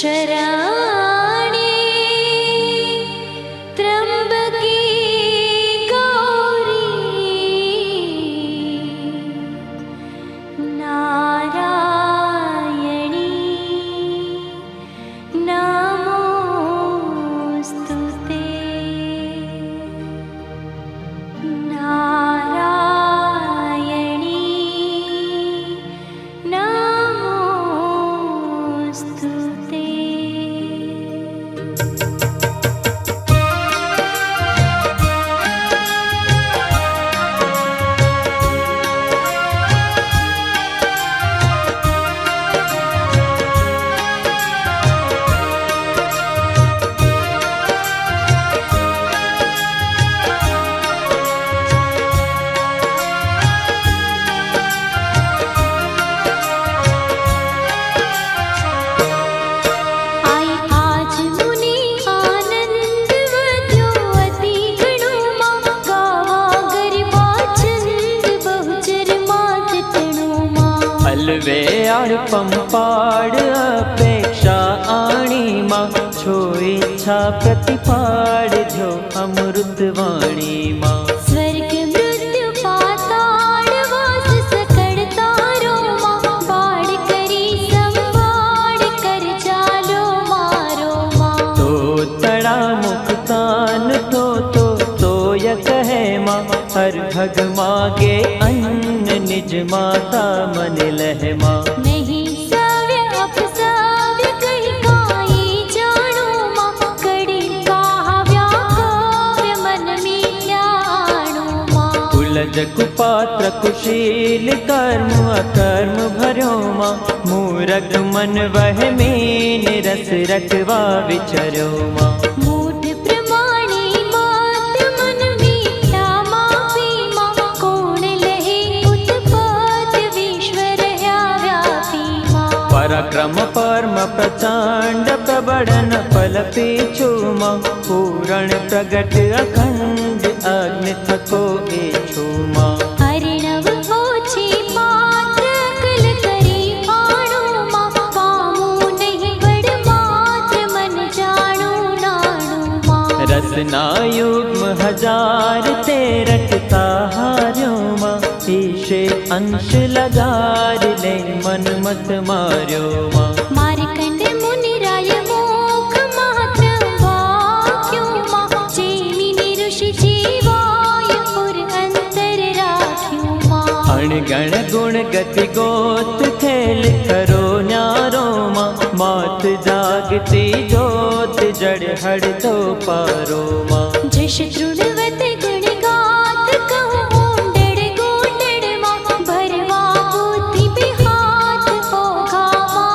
शरणी त्र्यंबकी गौरी नारायणी नमोस्तुते। नारायणी नमोस्तुते। हलवे पंपाड़ अपेक्षा आणी मां छो इच्छा प्रतिपाड़ जो अमृत वाणी मां। स्वर्ग मृत्यु पाताल वास सकड़ तारो मां बाड़ करी संभाड़ कर चालो मारो मां। तो तड़ा मुक्तान तो य कहे मां हर भग मागे अन्न निज माता मन लह मां। नहीं सव्य अपसव्य कहीं काई जानो मां कड़ी काव्या काव्य मन मीठ्याणो मां। कुलज कुपात्र कुशील कर्म अकर्म भर्यो मां मूरख मन वह मीन रस रखवा विचर्यो मां। मूढ़ प्रमाणी मात्र मन मीठा मापी मां कोण लहे उत्पत विश्वर व्यापी मां। पराक्रम परम प्रचंड प्रबड़न फल पीछू मां पूरण प्रगट अखंड अग्नि थको एछू मां। हरिणव ओछी पात्र अकल करी पाणो मां पामू नहीं बड़ मात्र मन जाणो नाणो मां। रसना युग्म हजार ते रटता हार्यो मां ईशे अंश लगार ले मन मत मार्यो मां। मार्कंड मुनि राय मोख मात्र वाक्यो मां जेमिनी ऋषि जीवाय पुर अंतर राख्यो मां। अणगण गुण गति गोत खेल करो न्यारो मां मात जागती जोत जड़ हड़ तो पारो मां। जश तृणवत गुण गात कहूँ ओंडड़ गोंडड़ मां भरवा बुद्धि बिहात ओघा मां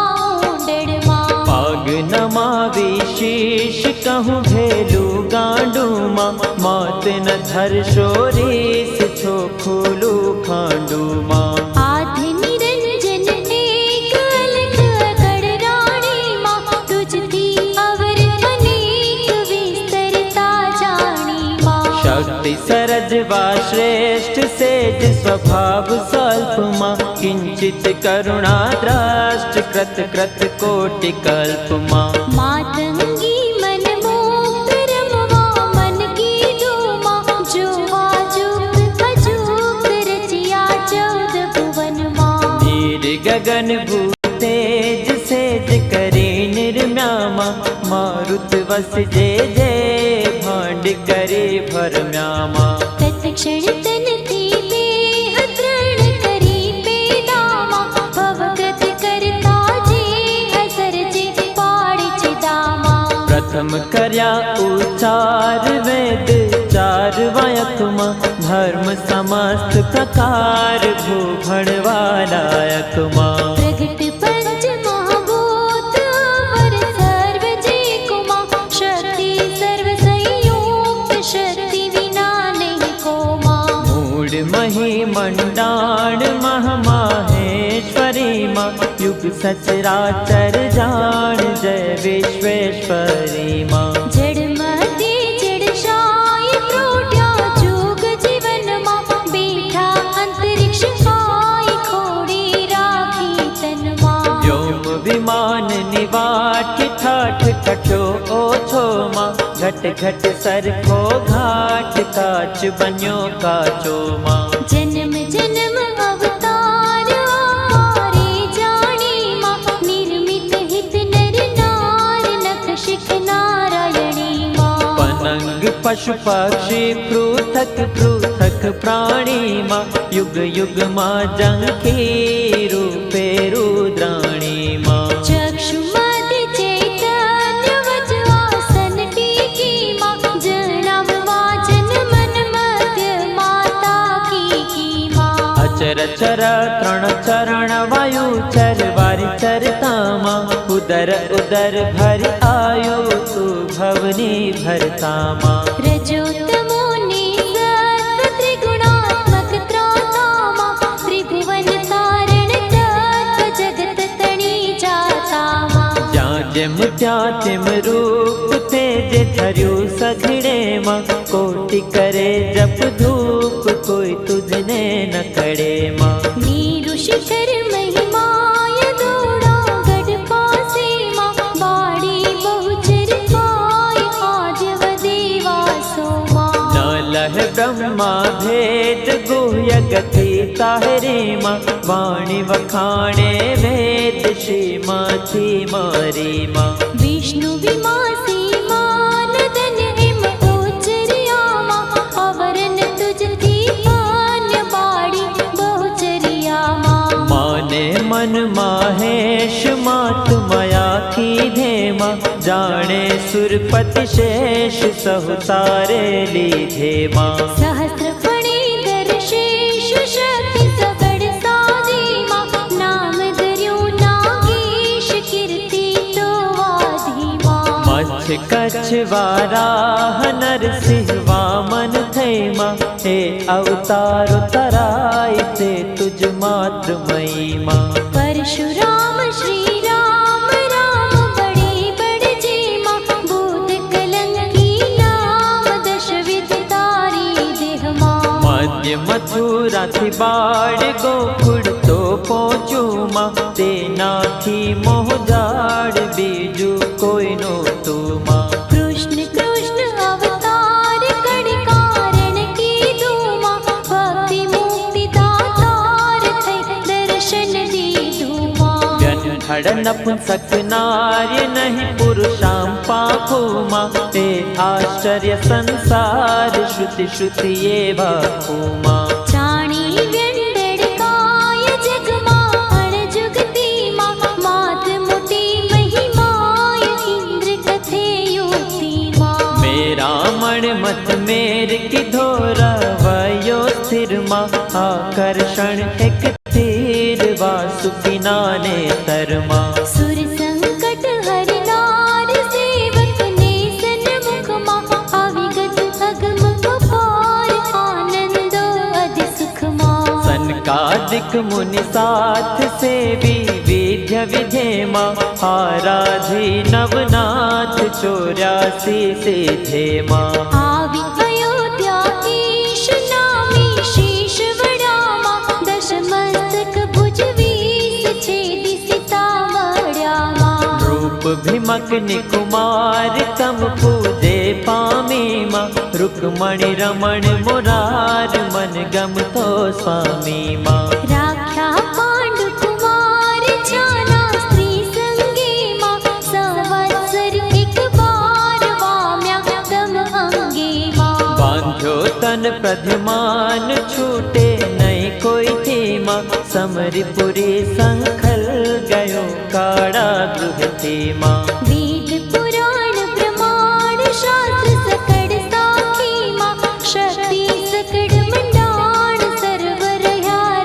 ओंडड़ मां। पाग नमावी शीश कहूँ भेलू गांडू मां मात न धर शोरीस छो खोलू खांडू मां। आधि निरंजन एक अलख अकड़ राणी मां तुझती अवर अनेक विस्तरता जानी मां। शक्ति सरज वा श्रेष्ठ सेज स्वभाव स्वल्प मां किंचित करुणा द्रष्ट कृत कृत कोटि कल्प मां। मातंगी मन मोक्त रमवा मन की धूमा जो आजुक्त अजुक्त रचिया चौद भुवन मां। नीर गगन भूतेज सेज करे निर्म्यामा मारुत वस जे भांड करे भरम्यामा। तत्क्षण तन थी देह तृण करी पेदामा भवगत करता जे हसर जे पाड़ चिदामा। प्रथम कर्या उचार वेद चार वायक मां धर्म समस्त प्रकार भूभण वालायक मां। प्रगट पंच महाभूत अवर सर्व जे को मां शक्ति सर्व संयुक्त शक्ति विना नहीं को मां। मूड मही मंडाण महामाहेश्वरी मां युग सचराचर जान जय विश्वेश्वरी मां। जड़ मध्य जड़ शाय प्रोट्या जुग जीवन मां बैठा अंतरिक्ष आय खोड़ी राखी तन मां। व्योम विमान निवास ठाठ ठाठ कठो ओछो मां घट घट सरखो घाट काच बन्यो काचो मां जन्म जन्म अवतार आरे जानी मां निर्मित हित नर नार नख शिख नारायणी मां पनंग पशु पक्षी पृथक पृथक प्राणी मां युग युग मां जंखी रूपे रुद्राणी मां चक्षु मध्य चैतन्य वच आसन टीकी मां जनाम वाचन मन मध्य माता की मां अचर चर त्रण चरण वायु चर वारि चरता मां उदर उदर भर आयु तू भवनी भरता मां रजोतमो निसत्व त्रिगुणात्मक त्राता मां त्रिभुवन तारण तत्व जगत तणी जाता मां ज्यां जेम त्यां तेम रूप तेज धर्यु सघड़े मां कोटि करे जप धूप कोई तुझने न कड़े मां नीरु शिखर महिमाय दौड़ा गढ़ पासे मां बाड़ी बहुचर पाय आज वदेवासो मां न लह ब्रह्मा भेद गुह्य गति ताहरे मां वाणी वखाणे वेद श्रीमती मारी मां विष्णु विमासी मानदन हिम ओचरिया मां अवरन तुझती मान्य बाड़ी बहुचरिया मां माने मन माहेश मात मया की धेमा जाने सुरपति शेष सहु तारे लीधे मां सहस्र फणीधर शेष शक्ति सगड़ साधी मां नाम धर्यो नागेश कीर्ति तो वाधी मां मच्छ कच्छ वाराह नरसिंह वामन थे मां हे अवतार तराय ते तुझ मात्र मई मां परशुराम श्री राम राम बड़े बड़े जी मां भूत कलंकी नाम दश विध तारी देह मां मध्य मथुरा थी बाड़ गोकुड़ तो पहुँचू मां तेना थी मोहजाड़ बीजू कोई नो तू मां कृष्ण कृष्ण अवतार कड़ कारण की धूमा भक्ति मुक्ति दातार थई दर्शन दी धूमा व्यंढड़ नपुंसक नार्य नहीं पुरुषाम पाखो मां ते आश्चर्य संसार श्रुति श्रुति ये बाखो मां चाणी व्यंढड़ काय जग मां अण जुगती मां मात मोटी महिमाय इंद्र कथे युक्ति मां मेरा मण मत मेर की धोरा वयो स्थिर मां आकर्षण एक तीर वासुकी नाने तरमा सुर संकट हरि नार सेवक ने सन्मुख मां अविगत अगम अपार आनंद अधि सुख मां सनकादिक मुनि साथ सेवी विद्य विधे मां आराधी नवनाथ 84 सिद्धे मां आवी अयोध्या ईश नामी शीश वड़ा मां दश मस्तक भुज 20 छेदी सीता मढ़या मां रूप भीमकनि कुमार तम पूजे पामी मां रुक्मणि रमण मुरार मन गम तो स्वामी मां राख्या पांडु कुमार जाना स्त्री संगी मां संवत्सर एक बार वाम्या तम अंगी मां बांध्यो तन प्रधिमान छूटे नहीं कोई थी मां समरिपुरी संखल गयो काड़ा गृह थी मां वेद पुराण प्रमाण शास्त्र सकड़ साखी मां शक्ति सकड़ मंडाण सरवर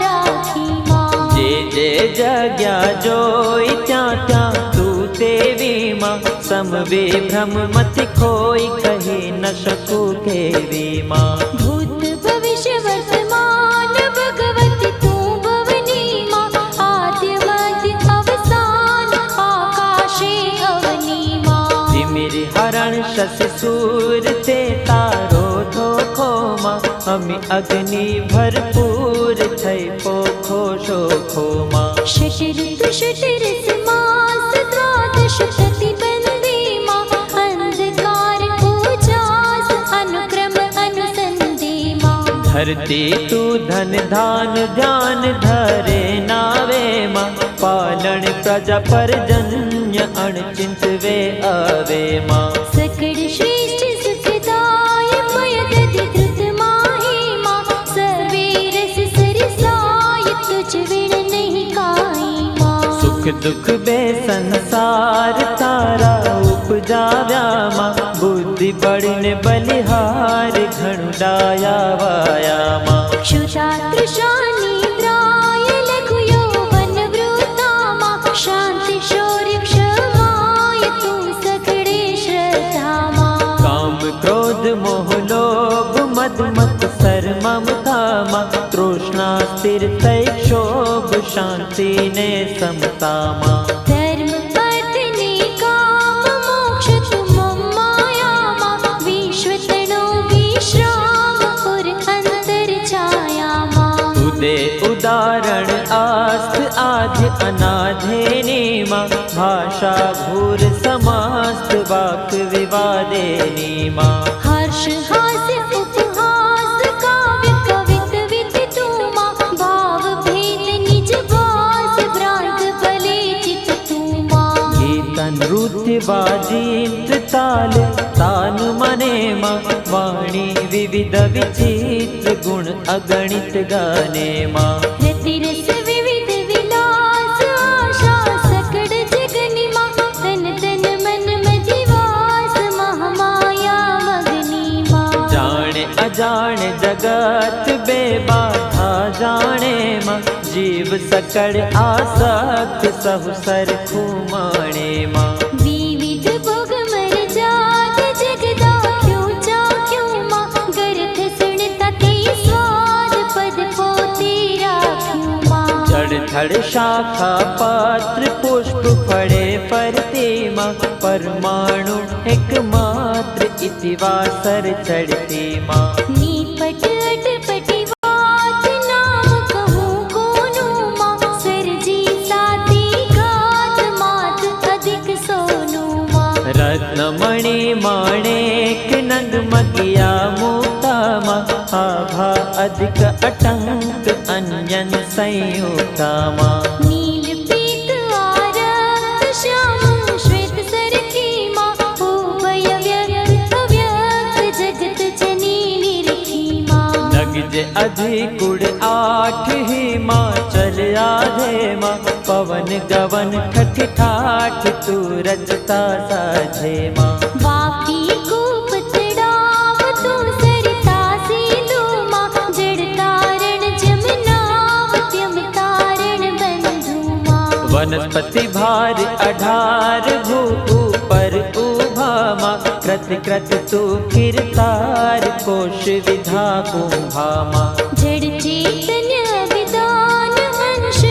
राखी मां जे जग्या जोई त्या त्या तू देवी मां समवे भ्रम मति खोई कही न सकू केवी मां भूत भविष्य वर्तमान भगवती तू भवनी मां आद्य मध्य अवसान आकाशे अवनी मां तिमिर हरण शशि सूर ते तारो धोखो मां अमि अग्नि भरपूर थई पोखो शोखो मां षट ऋतु षट रस मास द्वादश मोक्ष प्रतिबंधी माँ अंधकार उजास अनुक्रम अनुसंधि माँ धरती तू धन धान ध्यान धरे नावे माँ पालन प्रजा परजन्य अणचिंत वे आवे माँ सकड़ श्रेष्ठ सुखदाय पयदधि धृत माही माँ सर्वे रस सरसाय तुझ बिन नहीं काई माँ सुख दुख बे संसार तारा उपजाव्या माँ बुद्धि बड़ने बलिहार घणुडाया वाया माँ क्षुधा तृषा निद्राय लघु यौवन वृथा माँ शांति शौर्य क्षमाय तू सकड़े श्रद्धा माँ काम क्रोध मोह लोभ मद मत सर ममता माँ तृष्णा स्थिर तय क्षोभ शांति ने समता माँ धर्म पत्नी काम मोक्ष तुम माया माँ विश्व तणो विश्राम और अंतर छाया माँ उदे उदाहरण आस्थ आद्य अनाधेनी माँ भाषा भूर समस्त वाक विवादेनी माँ हर्ष हास्य उपहास काव्य कवित विदित तू माँ भाव भेद निज वास भ्रांत भले चित तू माँ गीतन नृत्य वाजिंत्र ताल तान मने माँ वाणी विविध विचित्र गुण अगणित गाने माँ रतिरस विविध विलास आशा सकड़ जगनि माँ तन तन मन मधिवास महामाया मगनी माँ जाने अजाने जगत बेबाधा जाने माँ जीव सकड़ आसक्त सहु सरखू माणे माँ विविध भोग मर जात जगदा क्यों चाख्यों माँ गर्थ सुनता ते स्वाद पद पोते राख्यों माँ जड़ थड़ शाखा पात्र पुष्प फड़े परते माँ परमाणु एक मात्र इति वासर चढ़ते माँ नीपट अटपटी बात नाम कहूँ कोनो माँ सरजी साती घात मात अधिक सोनू माँ रत्नमणि माणेक नंद मगिया मुक्ता माँ आभा अधिक अटंक अन्यन संयुक्ता माँ नील पीत आरक्त श्याम श्वेत सरकी माँ उभय व्यक्त अव्यक्त जगत जननी निरखी माँ नगज अधिकुड़ आठ ही माँ चल आधे माँ पवन गवन ठठ ठाठ तू रचता साझे माँ वापी कूप तड़ाव तू सरिता सिंधु माँ जड़ तारण जमुनावत्यम तारण बंधु माँ वनस्पति भार अढार भू ऊपर उभा माँ कृत कृत तू किरतार कोश विधा कुंभा माँ जड़ चैतन्य विदान अंश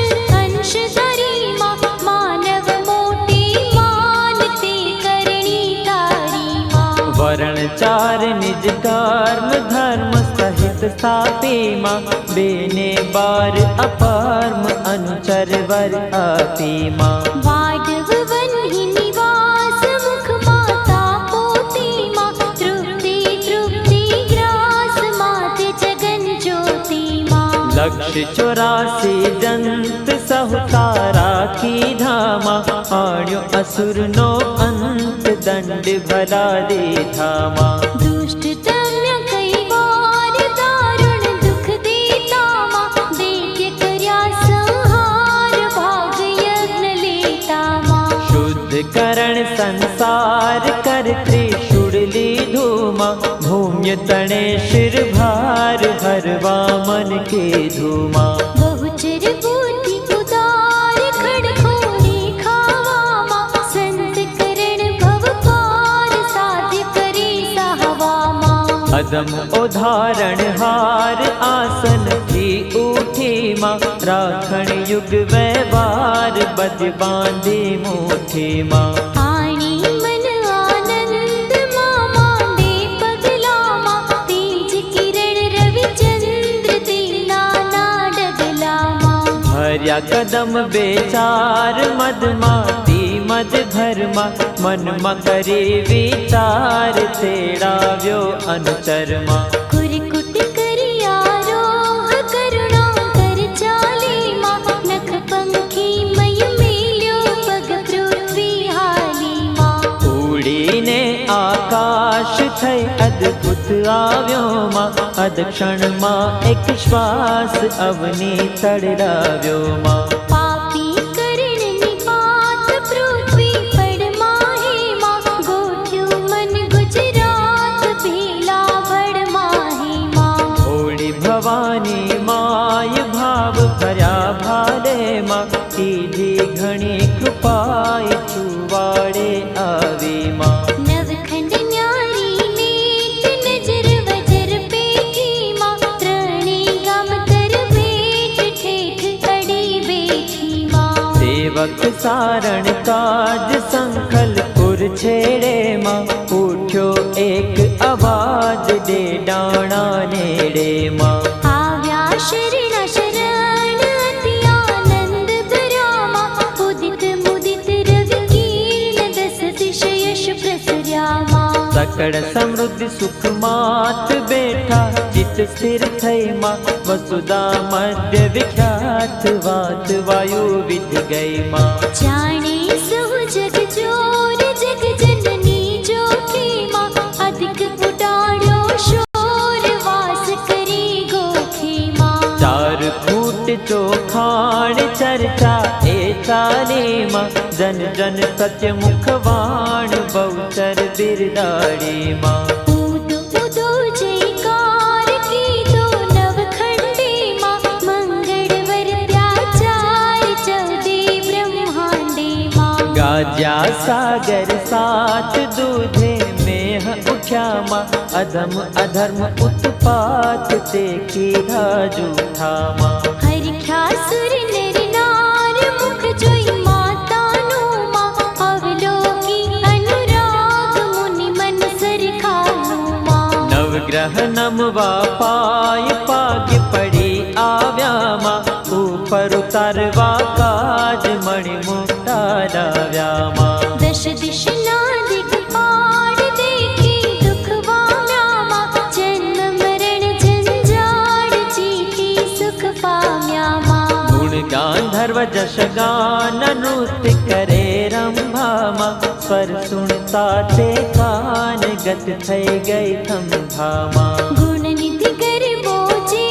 अंश धरी माँ मानव मोटी मानते करणी तारी माँ वर्ण चार निज कर्म धर्म सहित स्थापी माँ बेने बार अपार्म अनुचर वर आपी माँ वाडव वन ही निवास मुख माता पोती माँ तृप्ति तृप्ति ग्रास माते जगन ज्योति माँ लक्ष्य 84 जंत सहुतारा की धामा आण्यो असुर नो अंत दंड भला दे धामा दुष्ट दम्य कई बार दारुण दुख देता माँ दैत्य कर्या संहार भाग यज्ञ लेता माँ शुद्ध करण संसार कर त्रिशूल ली धूमा भूम्य तणे शिर भार भरवा मन के धूमा बहुचर बुद्धि उदार खड़खोरे खावा माँ संत करण भव पार साध्य करे सहवा माँ अदम उदाहरण हार आसन की उठी माँ राखण युग व्यवहार बद बांधे मुठी माँ आणी मन आनंद माँ मांडे पगला माँ तेज किरण रविचंद्र दीना ना डगला माँ भर्या कदम बेचार मद माती મદ ભરમાં મનમાં કરી વિચાર તેડાવ્યો અનુચરમાં કુરકુટ કરી આરોહ કરુણા કર ચાલીમાં નખ પંખી મય મેલ્યો પગ પૃથ્વી હાલીમાં ઉડીને આકાશ થઈ અદ્ભુત આવ્યો માં અદક્ષણમાં એક શ્વાસ અવની તડડાવ્યો માં પાપી કરણ નિપાત પૃથ્વી પડમાં હેમાં ગોઠ્યું મન ગુજરાત ભેલા ભડમાં હેમાં હોળી ભવાની માય ભાવ ભર્યા ભાલેમાં કીધી ઘણી કૃપાય છુવાડે આવી માં નવખંડ ન્યારી નેત નજર વજર પેઠીમાં ત્રણેય ગામ કર બેઠ ઠેઠ અડી બેઠીમાં સેવક સારણ કાજ સંખલપુર છેડે માં ઉઠ્યો એક અવાજ દે ડાણા નેડે માં આવ્યા શરણ શરણ અતિ આનંદ ભરામાં ઉદિત મુદિત રવિ કિરણ દસ દિશ યશ પ્રસર્યામાં સકળ સમૃદ્ધિ સુખ માત બેઠા ચિત્ત સ્થિર થઈ માં વસુધા મધ્ય વિખ્યાત વાત વાયુ વિધ ગઈ માં જાણે સહુ જગ જોર જગ જનની જોખીમાં અધિક ઉડાડ્યો શોર વાસ કરી ગોખીમાં ચાર ફૂટ ચોખાણ ચર્ચા એ ચાલીમાં જન જન સત્ય મુખવાણ બહુચર બિરદાડીમાં ઉદો ઉદો જયકાર કીધો નવખંડીમાં મંગળ વર્ત્યા ચાર ચૌદે બ્રહ્માંડીમાં ગાજ્યા સાગર સાત દૂધે મેહ ઉઠ્યામાં અધમ અધર્મ ઉત્પાત તે કીધા જૂઠામાં હરખ્યા સુર નર નાર મુખ જોઈ માતાનું માં અવલોકી અનુરાગ મુનિ મન સરખાનું માં નવગ્રહ નમવા પાય પાગ પડી આવ્યામાં ઉપર ઉતારવા કાજ મણિ મુક્તાડાવ્યામાં દશ દિશના દિગપાળ દેખી દુઃખ વામ્યામાં જન્મ મરણ જંજાળ જીતી સુખ પામ્યામાં ગુણ ગાંધર્વ જશ ગાન નૃત્ય કરે રંભામાં સ્વર સુણતા તે કાન ગત થઈ ગઈ થંભામાં ગુણ નિધિ ગરબો જે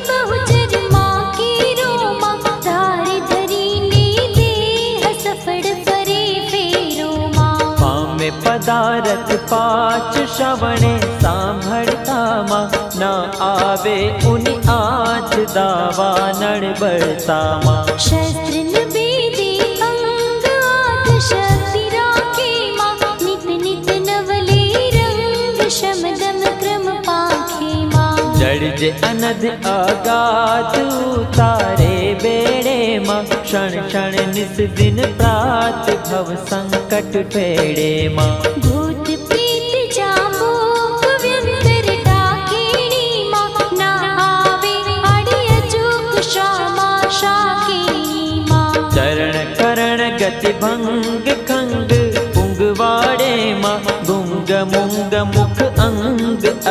બહુચર માં કીરોમાં ધારે ધરીને દેહ સફળ ફરે ફેરોમાં પામે પદારથ પાચ શ્રવણે સાંભળતામાં ના આવે ઉની આજ દાવા નડબડતામાં શસ્ત્ર બેદી અંગ આદ શક્તિ રાખીમાં નિત નિત નવલે રંગ શમદમ ક્રમ પાંખીમાં જડજે અનધ અગાધ ઉતારે બેડેમાં ક્ષણ ક્ષણ નિસ દિન પ્રાત ભવ સંકટ ફેડેમાં ભૂત પ્રીત જાંબુક વ્યંતર ટાકીણીમાં ના આવે આડી અચૂક શ્યામા શાકીણીમાં ચરણ કરણ ગતિ ભંગ ખંગ પુંગવાડેમાં ગુંગ મુંગ મુખ અંગ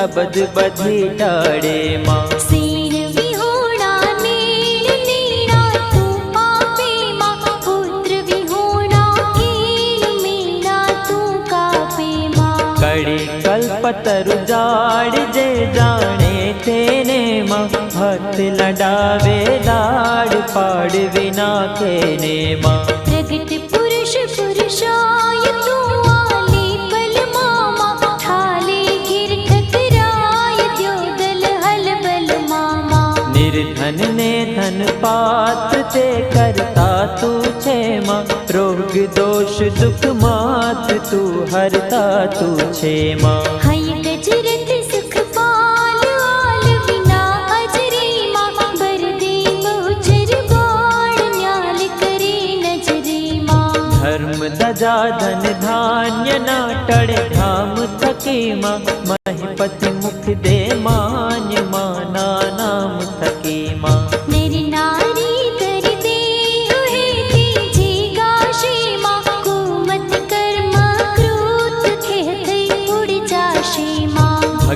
અબધ બધી ટાળેમાં સીણ વિહોણા નીણ નીણા તું પાપેમાં પુત્ર વિહોણા કીણ મીણા તું કાપેમાં કડી કલ્પતરુ જાડ જે જાણે તેને માં હાથ લડાવે લાડ પાડ વિના કેને માં પ્રગટ પુરુષ પુરુષાય તું આલે પલ મામા ઠાલે ઘેર ઠકરાય દ્યોદલ હલબલ મામા નિર્ધન ને ધન પાત તે કરતા તું છે માં રોગ દોષ દુઃખ માત તું હરતા તું છે માં હૈ ગજરાત સુખ પાલ આલ વિના અજરીમાં બર દે બહુચર બાળ ન્યાલ કરે નજરીમાં ધર્મ ધજા ધન ધાન્ય ના ટળે ધામ થકીમાં મહિપતિ મુખ દે માન્ય માના નામ થકીમાં નર નારી કર દે હે તેજી ગાશીમાં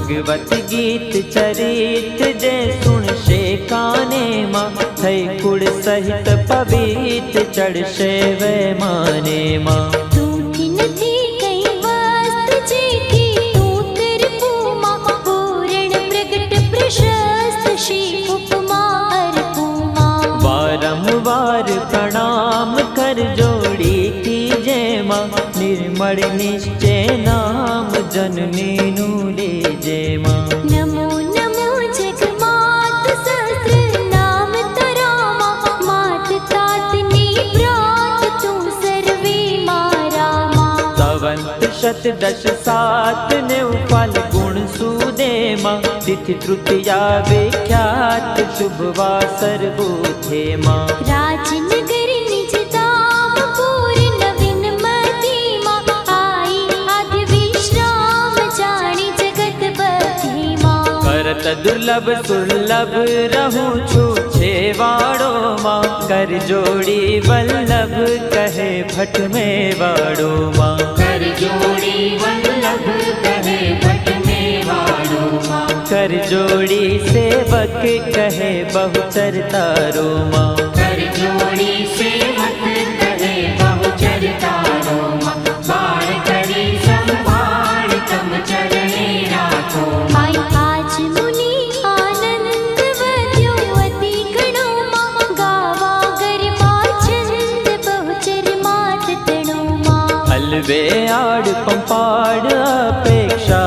भगवत गीत चरित जे सुनशे काने मां थई कुड़ सहित पवित्र चढ़शे वे माने मां तूंथी નથી કઈ વસ્ત જેથી તું તરફુમાં પૂરણ પ્રગટ પ્રશસ્ત શ્રી ઉપમા અર્પુમા वारंवार प्रणाम कर जोड़ी कीजे मां निर्मल निश्चय नाम जननी नु लेजे मां નમો નમો જગમાત સહસ્ર નામ તરામા માત તાતની પ્રાત તું સર્વે મારામા सवंत शत दश सात नेव फल गुण सुदेमा तिथि तृतीया विख्यात शुभ वासर बूथे मां राजनगर निज धाम पूर नवीन मतीमा आई आदि विश्राम जानी जगत बधीमा करत दुर्लभ सुलभ रहूं छु छेवाड़ो मां कर जोड़ी वल्लभ कहे भट में वाड़ो मां कर जोड़ी वल्लभ कहे भट में वाड़ो मां कर जोड़ी सेवक कहे बहुचर तारो मां कर जोड़ी सेवक कहे बहुचर तारो मां बाण करी संभाळ तम चरणे राखो मां आई आज मुनि आनंद वध्यो अति गणो मां गावा गरमा छंद बहुचर मात तणो मां अलवे आड़ पंपाड़ अपेक्षा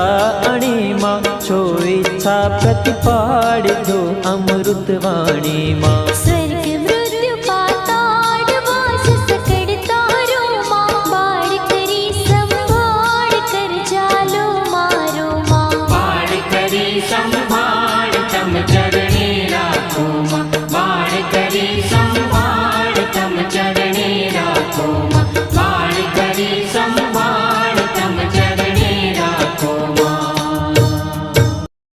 अणिमा छो इच्छा प्रतिपाड़ दो अमृत वाणी मां